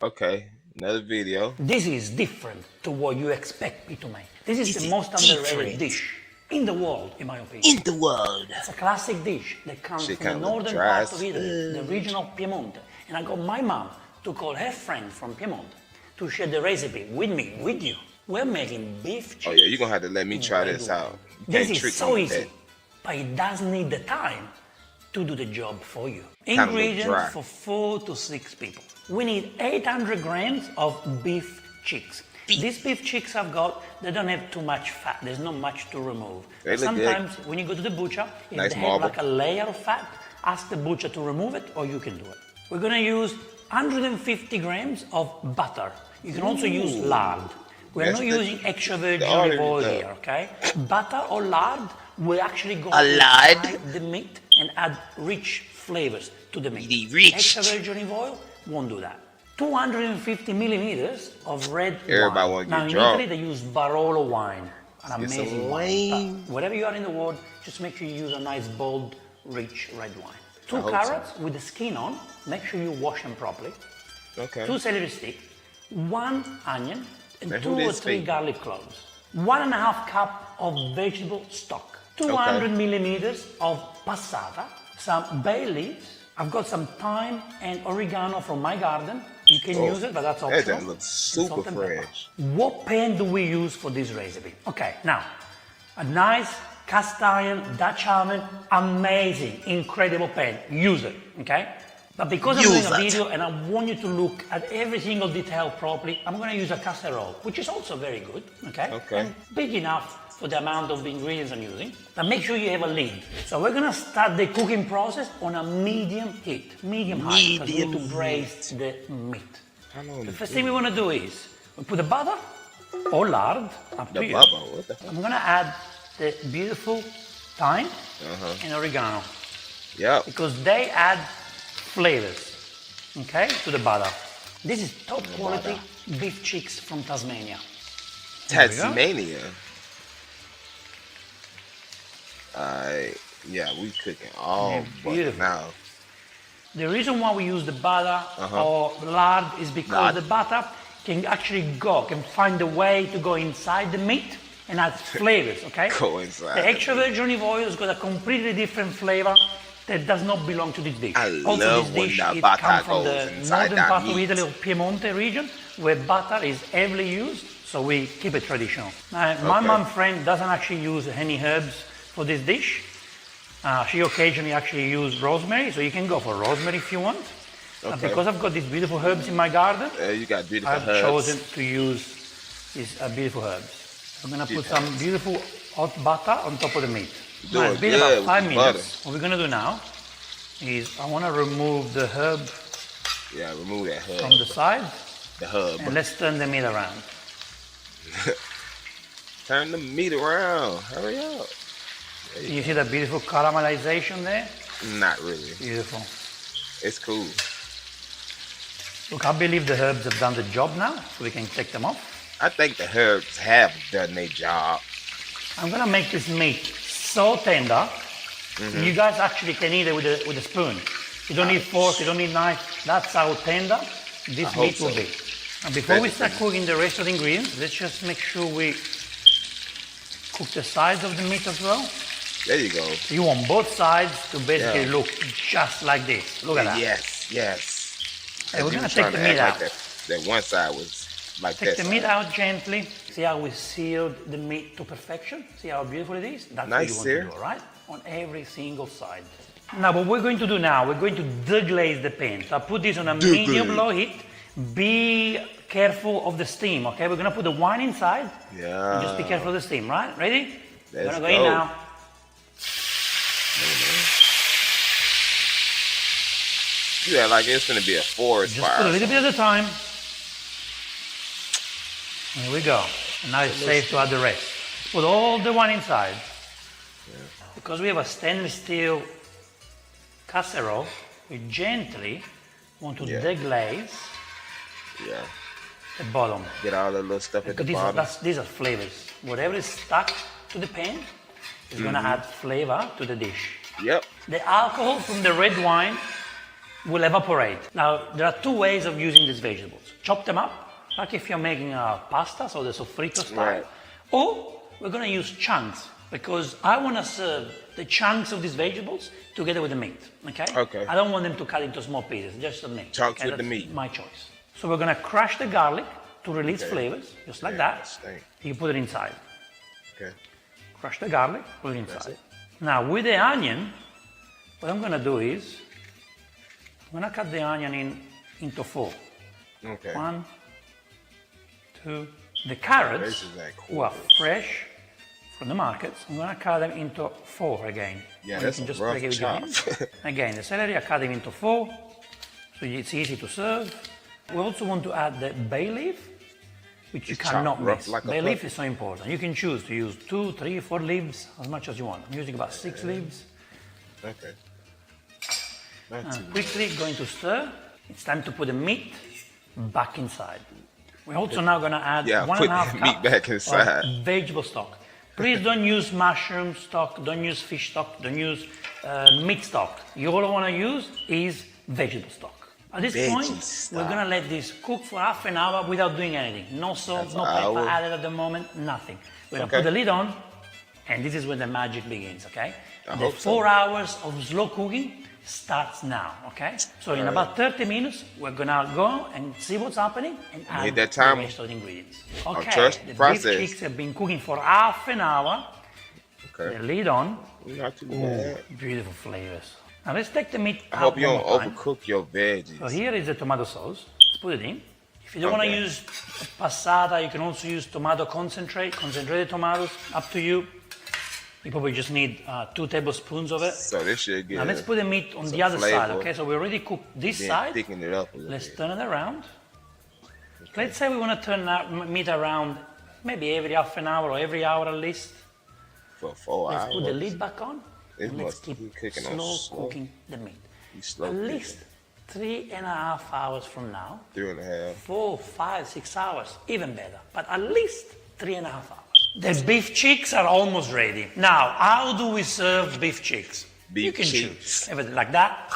Okay, another video. This is different to what you expect me to make. This is the most underrated dish in the world, in my opinion. In the world. It's a classic dish that comes Shit from the kinda look northern dry part of Italy, the region of Piemonte. And I got my mom to call her friend from Piemonte to share the recipe with me, with you. We're making beef cheeks. Oh yeah, you're gonna have to let me try this out. You This can't is trick so me with easy, that. but it does need the time to do the job for you. Kinda look Ingredients dry. for 4 to 6 people. We need 800 grams of beef cheeks. These beef cheeks I've got, they don't have too much fat. There's not much to remove. They look Sometimes when you go to the butcher, if Nice they marble. have like a layer of fat, ask the butcher to remove it or you can do it. We're gonna use 150 grams of butter. You can also use lard. We're That's not the- using extra virgin the olive olive oil oil. here, okay? Butter or lard will actually go A lard? inside the meat and add rich flavors to the meat. Really rich. Extra virgin olive oil won't do that. 250 milliliters of red Everybody wine. wanna Now get in drunk. Italy they use Barolo wine, an Get some amazing wine. wine. But wherever you are in the world, just make sure you use a nice bold, rich red wine. 2 hope carrots with the skin on. Make sure you wash them properly. Okay. 2 celery sticks, 1 onion, and Now, 2 who or this 3 be? garlic cloves. 1.5 cup of vegetable stock. 200 millimeters of passata, some bay leaves. I've got some thyme and oregano from my garden. You can Oh, use it, but that's that optional. thing looks And super salt and pepper. fresh. What pan do we use for this recipe? Okay, now, a nice cast iron Dutch oven, amazing, incredible pan. Use it, okay? But because I'm Use doing a it. video and I want you to look at every single detail properly, I'm gonna use a casserole, which is also very good, okay? Okay. And big enough for the amount of ingredients I'm using. But make sure you have a lid. So we're gonna start the cooking process on a medium heat, medium high, because we need to braise the meat. How long The is first thing we wanna do is, we put the butter or lard, up the to you. bubble? What the? I'm gonna add the beautiful thyme and oregano Yep. because they add flavors, okay, to the butter. This is top quality beef cheeks from Tasmania. There we go. Tasmania. Yeah, we cooking all Yeah, butter beautiful. now. The reason why we use the butter or lard is because Lard. the butter can actually can find a way to go inside the meat and add flavors, okay? Go inside The the extra virgin olive oil has got a completely different flavor that does not belong to this dish. I Also, love this when dish the it butter comes from goes the inside northern that part of meat. Italy, of Piemonte region, where butter is heavily used, so we keep it traditional. My Okay. mom friend doesn't actually use any herbs for this dish. She occasionally actually uses rosemary, so you can go for rosemary if you want. Okay. Because I've got these beautiful herbs in my garden, You got beautiful I've herbs. chosen to use these beautiful herbs. I'm gonna put some beautiful hot butter on top of the meat. Doing Now, it's been good about with 5 the minutes. butter. What we're gonna do now is I wanna remove the herb Yeah, remove that hub. from the side The hub. and let's turn the meat around. Turn the meat around. Hurry up. You see that beautiful caramelization there? Not really. Beautiful. It's cool. Look, I believe the herbs have done the job now, so we can take them off. I think the herbs have done their job. I'm gonna make this meat so tender, you guys actually can eat it with a spoon. You don't need fork, you don't need knife. That's how tender this I hope meat will so. be. And before we start Definitely. cooking the rest of the ingredients, let's just make sure we cook the sides of the meat as well. There you go. You want both sides to basically Yeah. look just like this. Look at that. Yes, yes. Hey, we're You gonna was take trying the to meat act out. like that one side was like Take that the meat side. out gently. See how we sealed the meat to perfection? See how beautiful it is? That's Nice what you sear. want to do, right? On every single side. Now, what we're going to do now, we're going to deglaze the pan. So I put this on a Deglaze. medium-low heat. Be careful of the steam, okay? We're gonna put the wine inside. Yeah. Just be careful of the steam, right? Ready? We're Let's gonna go in go. now. You act like it's gonna be a forest Just fire. put a little bit at a time. Here we go. And now it's safe to add the rest. Put all the wine inside. Because we have a stainless steel casserole, we gently want to Yeah. deglaze Yeah. the bottom. Get all the little stuff at the Because bottom. these are flavors. Whatever is stuck to the pan is going to add flavor to the dish. Yep. The alcohol from the red wine will evaporate. Now, there are two ways of using these vegetables. Chop them up, like if you're making a pasta, so the soffritto style. Right. Or we're going to use chunks, because I want to serve the chunks of these vegetables together with the meat, okay? Okay. I don't want them to cut into small pieces, just the meat. Chunks okay? with the That's meat. my choice. So we're going to crush the garlic to release flavors, just like that. stink. You put it inside. Okay. Crush the garlic, put it That's inside. it. Now with the onion, what I'm going to do is, I'm going to cut the onion into 4. Okay. 1, 2. The carrots, This is like who are cool. fresh from the markets, I'm going to cut them into 4 again. Yeah, Or that's you a can just rough break it with your chop. hands. Again, the celery, I cut them into 4, so it's easy to serve. We also want to add the bay leaf, which you It's chopped cannot rough miss. like a Bay leaf puppy. is so important. You can choose to use 2, 3, 4 leaves, as much as you want. I'm using about 6 leaves. Okay. Not too Quickly going to stir. It's time to put the meat back inside. We're also now going to add Yeah, 1.5 put cups the meat back inside. of vegetable stock. Please don't use mushroom stock, don't use fish stock, don't use meat stock. You all want to use is vegetable stock. At this Veggie point, stock. we're going to let this cook for half an hour without doing anything. No salt, That's no an pepper hour. added at the moment, nothing. We're going to Okay. put the lid on, and this is where the magic begins, okay? I The hope so. 4 hours of slow cooking starts now, okay? So in about 30 minutes, we're gonna go and see what's happening and add Need that time. the rest of the ingredients. Okay, trust the the process. beef chicks have been cooking for half an hour. Okay. The lid on, Not too bad. beautiful flavors. Now let's take the meat I out hope you one don't more time. overcook your veggies. So here is the tomato sauce. Let's put it in. If you don't want to Okay. use passata, you can also use tomato concentrate, concentrated tomatoes, up to you. You probably just need 2 tablespoons of it. So this should get Now let's put the meat on some the other side, flavor. okay? So we already cooked this then side. thicken it up a little Let's bit. turn it around. Let's say we want to turn that meat around maybe every half an hour or every hour at least. For 4 Let's hours. put the lid back on It and let's must keep be cooking on slow slow. cooking the meat. You slow At cooking. least 3.5 hours from now, 3.5. 4, 5, 6 hours, even better. But at least 3.5 hours. The beef cheeks are almost ready. Now, how do we serve beef cheeks? Beef you can cheeks. choose. Everything like that.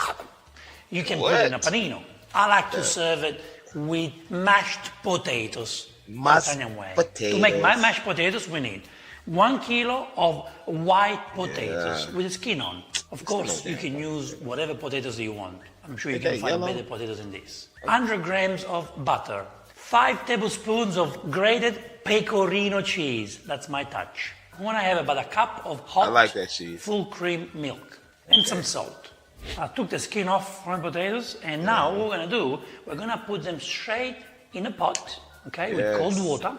You can put it in a What? panino. I like to serve it with mashed potatoes. Mashed Italian way. To make my potatoes. mashed potatoes, we need 1 kilo of white potatoes with the skin on. Of course, you can use whatever potatoes you want. I'm sure you can Okay, find yellow. better potatoes than this. 100 grams of butter. 5 tablespoons of grated pecorino cheese. That's my touch. I want to have about a cup of hot, I like that cheese. full cream milk and some salt. I took the skin off from the potatoes, and now what we're going to do, we're going to put them straight in a pot, okay, with cold Yes. water,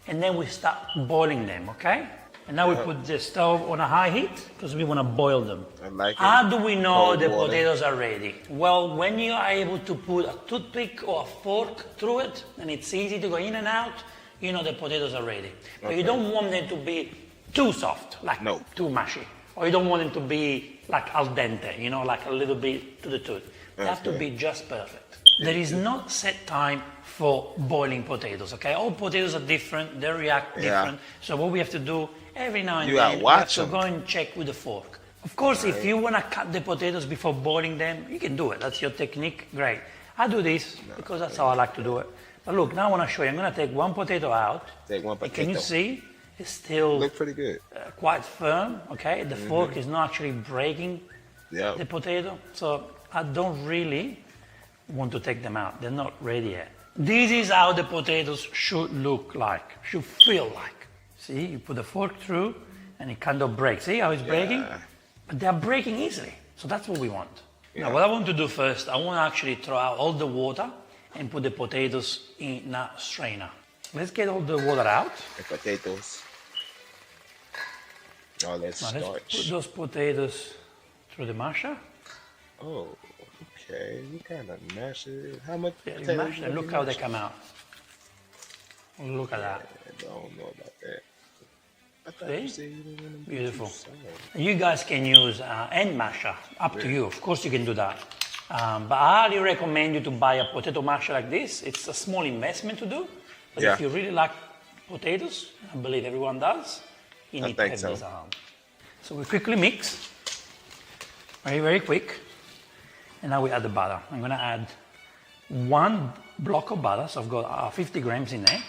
and then we start boiling them, okay? And now we put the stove on a high heat because we want to boil them. I like it. How do we know Cold the water. potatoes are ready? Well, when you are able to put a toothpick or a fork through it, and it's easy to go in and out, you know the potatoes are ready. But you don't want them to be too soft, like No. too mushy. Or you don't want them to be like al dente, you know, like a little bit to the tooth. They have to Okay. be just perfect. There is no set time for boiling potatoes, okay? All potatoes are different, they react Yeah. different. So what we have to do every now and You then, gotta we have watch to them. go and check with the fork. Of course, if you want to cut the potatoes before boiling them, you can do it. That's your technique, great. I do this because that's how I like to do it. But look, now I want to show you. I'm going to take one potato out. Take one And can you potato. see? It's still Look pretty good. quite firm, okay? The fork is not actually breaking Yeah. the potato, so I don't really want to take them out. They're not ready yet. This is how the potatoes should look like, should feel like. See, you put the fork through and it kind of breaks. See how it's breaking? Yeah. But they're breaking easily, so that's what we want. Yeah. Now, what I want to do first, I want to actually throw out all the water and put the potatoes in a strainer. Let's get all the water out. The potatoes. All that Now, let's put starch. those potatoes through the masher. Oh, okay. You kind of mash it. How much Yeah, you potatoes mash you them. gonna Look how they mash? come out. Look at that. I don't know about that. I thought See? you said you didn't want to Beautiful. Too sour. You guys can use end masher, up to you. Of course you can do that. But I highly recommend you to buy a potato masher like this. It's a small investment to do. But Yeah. if you really like potatoes, I believe everyone does, you I need to think have so. this around. So we quickly mix. Very, very quick. And now we add the butter. I'm gonna add 1 block of butter, so I've got 50 grams in there.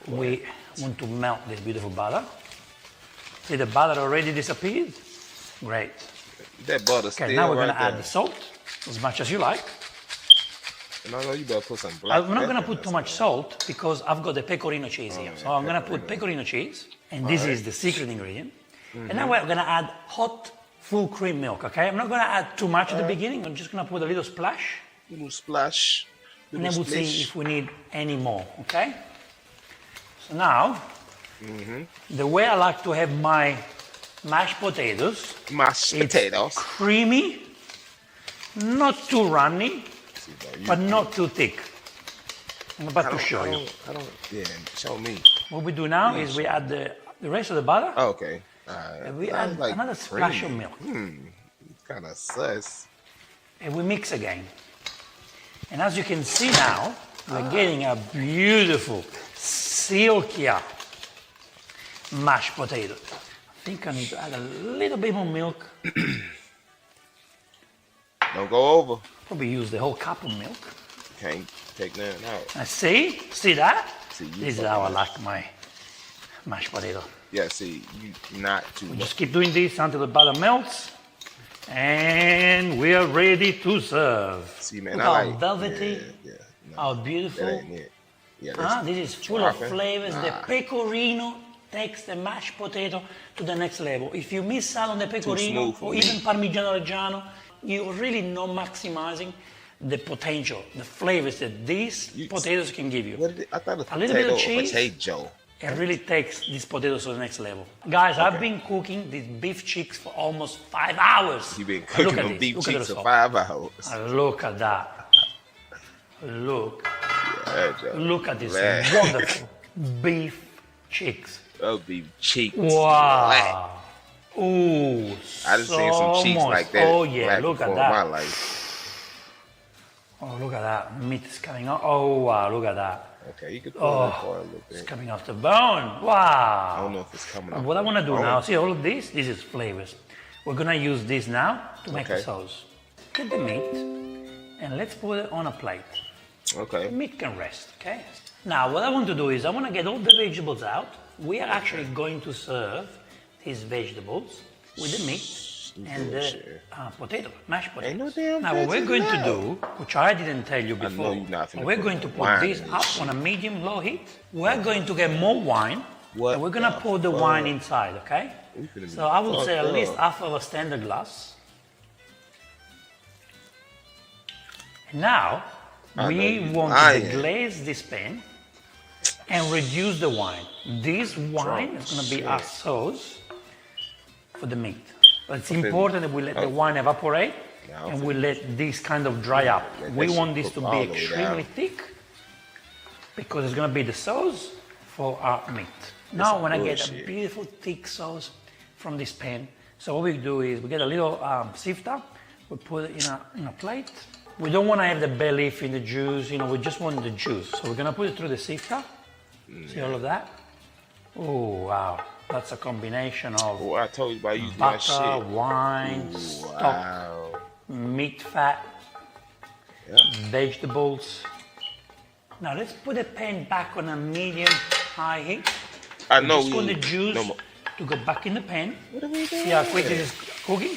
We want to melt this beautiful butter. See the butter already disappeared? Great. That butter's Okay, still now we're right gonna add there. the salt, as much as you like. And I know you better put some black I'm not gonna pepper put in too there. much salt because I've got the pecorino cheese here. So I'm gonna put pecorino cheese, and this is the secret ingredient. And now we're gonna add hot full cream milk, okay? I'm not gonna add too much at the beginning. I'm just gonna put a little splash, Little splash. and Little then we'll see splish. if we need any more, okay? So now, the way I like to have my mashed potatoes, Mashed it's potatoes. creamy, not too runny, See, bro, you- but not too thick. I'm about I to don't- show I you. don't- I don't. Yeah, show me. What we do now is we add the rest of the butter, Oh, okay. and we Sounds add like another splash of creamy. milk, Kind of sus. and we mix again. And as you can see now, we're getting a beautiful silkier mashed potato. I think I need to add a little bit more milk. Don't go over. Probably use the whole cup of milk. Can't take nothing out. And see that? See, you This is how I fucking- like my mashed potato. Yeah, see, you not too much. Just keep doing this until the butter melts. And we are ready to serve. See, man, Look I how like velvety, Yeah, no, how that beautiful. ain't it. Yeah, This is full of dropping. flavors. The Nah. pecorino takes the mashed potato to the next level. If you miss out on the pecorino smooth for or me. even Parmigiano Reggiano, you're really not maximizing the potential, the flavors that these potatoes can give you. What did it, I thought it was A little bit of potato, cheese. potato. It really takes these potatoes to the next level. Guys, I've been cooking these beef cheeks for almost 5 hours. You been Look cooking at them this. beef Look at cheeks the for salt. 5 hours. Look at that. Look. Yeah, Joe. Look at this Man. wonderful beef cheeks. Those beef cheeks. Wow. Ooh, I done seen some cheeks moist. like that. Oh yeah, black look at before in my that. life. Oh, look at that. Meat is coming out. Oh wow, look at that. Okay, you can pull it for a little It's bit. coming off the bone. I Wow. don't know if it's coming out. What I want to do Oh, now, see all of this? This is flavors. We're going to use this now to make the Okay. sauce. Get the meat and let's put it on a plate. The Okay. meat can rest, okay? Now, what I want to do is I want to get all the vegetables out. We are actually going to serve these vegetables with the meat and the Sure. potato, mashed potato. Ain't no damn Now, what we're going to veggies do, which I didn't tell you know before, you're not finna we're put going to put wine this in this up shit. on a medium-low heat. We're going to get more wine, What and we're going to the pour the fuck? wine inside, okay? We finna be So I would say at fucked least up. half of a standard glass. Now, I know we you want lying. to glaze this pan and reduce the wine. This wine is going to be our sauce for the meat. But it's important that we let the wine evaporate Yeah, and we let this kind of dry up. Let We that want shit this to cook be all the way extremely down. thick because it's going to be the sauce for our meat. Now, when I get a bullshit. beautiful thick sauce from this pan, so what we do is we get a little sifter, we put it in a plate. We don't want to have the bay leaf in the juice, we just want the juice. So we're going to put it through the sifter. See all of that? Oh, wow. That's a combination of Well, I told you about using my butter, shit. wine, Ooh, stock, wow. meat fat, Yeah. vegetables. Now let's put the pan back on a medium-high heat. I know Just we want the ain't- juice no more. to go back in the pan. What are we doing? See how quick it is cooking?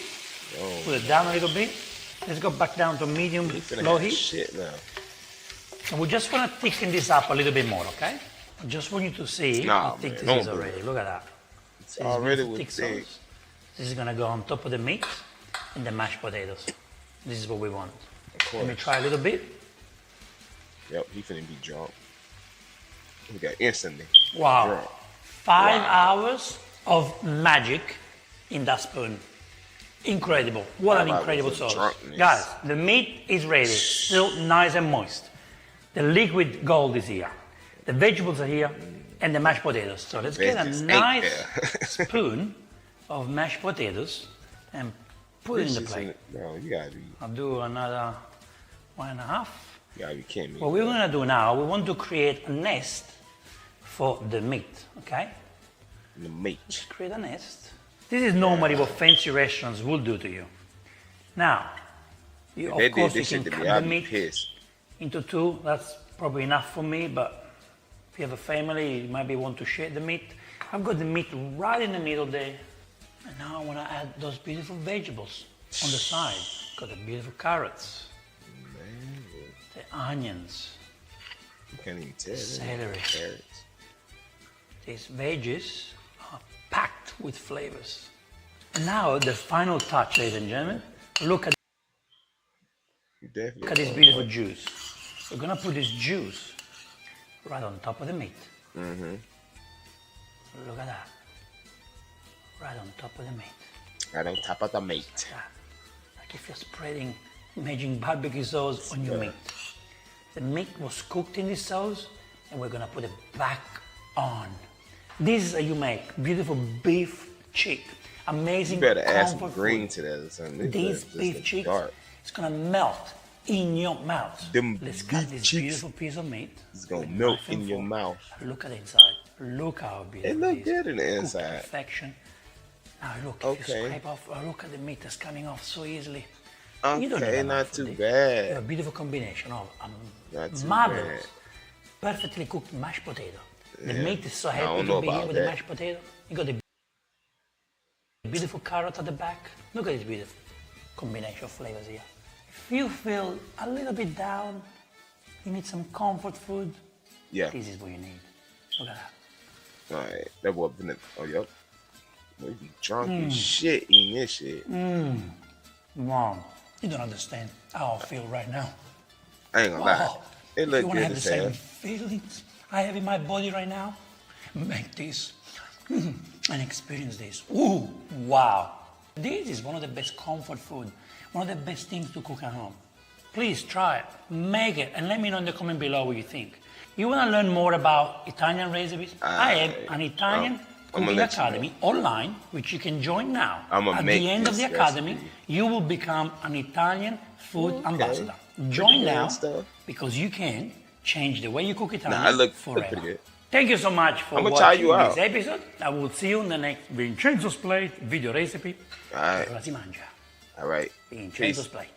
Oh, Put it down a little bit. Let's go back down to medium, we finna low have heat. shit now. And we just want to thicken this up a little bit more, okay? I just want you to see Nah, how thick man, this is don't do already. Look at that. It's This already beautiful with thick. sauce. This is gonna go on top of the meat and the mashed potatoes. This is what we want. Of Let me course. try a little bit. Yep, he finna be drunk. We got instantly Wow. drunk. 5 hours of magic in that spoon. Incredible. What an I was incredible a sauce. drunkenness. Guys, the meat is ready. Still nice and moist. The liquid gold is here. The vegetables are here. And the mashed potatoes. So let's get a Veggies ain't nice there. spoon of mashed potatoes and put it in the This is plate. No, you gotta be, I'll do another 1.5. you gotta be kidding me. What we're gonna do now, we want to create a nest for the meat, okay? The meat. Create a nest. This is normally what fancy restaurants will do to you. Now, If Of they did course, you this can shit to cut me, the I'd be meat pissed. into two. That's probably enough for me, but if you have a family, you maybe want to share the meat. I've got the meat right in the middle there. And now I want to add those beautiful vegetables on the side. Got the beautiful carrots, Man, the onions, you can't even tell. celery. Carrots. These veggies are packed with flavors. And now the final touch, ladies and gentlemen. Look at this beautiful juice. We're gonna put this juice right on top of the meat. Mm-hmm. Look at that. Right on top of the meat. Right on top of the meat. Like if you're spreading imagine barbecue sauce on your meat. The meat was cooked in this sauce and we're gonna put it back on. This is how you make beautiful beef cheek. Amazing. You better add some comfort green food. to that or something. This beef cheek is gonna melt in your mouth. Let's cut this beautiful piece of meat. It's gonna melt in your mouth. Look at the inside. Look how beautiful It it look is. good in the Cooked inside. perfection. Now look, if you Okay. scrape off, look at the meat that's coming off so easily. You don't need Okay, a not knife too for this. bad. You have a beautiful combination of Not too marvelous, perfectly cooked mashed potato. The Yeah. meat is so I happy don't to know be here about with the that. mashed potato. You got the beautiful carrot at the back. Look at this beautiful combination of flavors here. If you feel a little bit down, you need some comfort food, Yeah. this is what you need. Look at that. Alright. That boy been oh yep. Boy, you drunk as shit eating this shit. Wow. You don't understand how I feel right now. I ain't gonna lie. Oh, It if look you want to good have the as same hell. feelings I have in my body right now, make this and experience this. Ooh, wow. This is one of the best comfort food, one of the best things to cook at home. Please try it, make it, and let me know in the comment below what you think. You want to learn more about Italian recipes? I have an Italian I'ma cooking let you know. academy online, which you can join now. I'ma At make the end of the this academy, recipe. you will become an Italian food Okay. ambassador. Pretty Join good now stuff. because you can change the way you cook Italian Nah, I look forever. pretty good. Thank you so much for I'ma try watching you out. this episode. I will see you in the next Vincenzo's Plate video recipe. Alright. Ora si mangia. Alright. Vincenzo's Peace. Plate.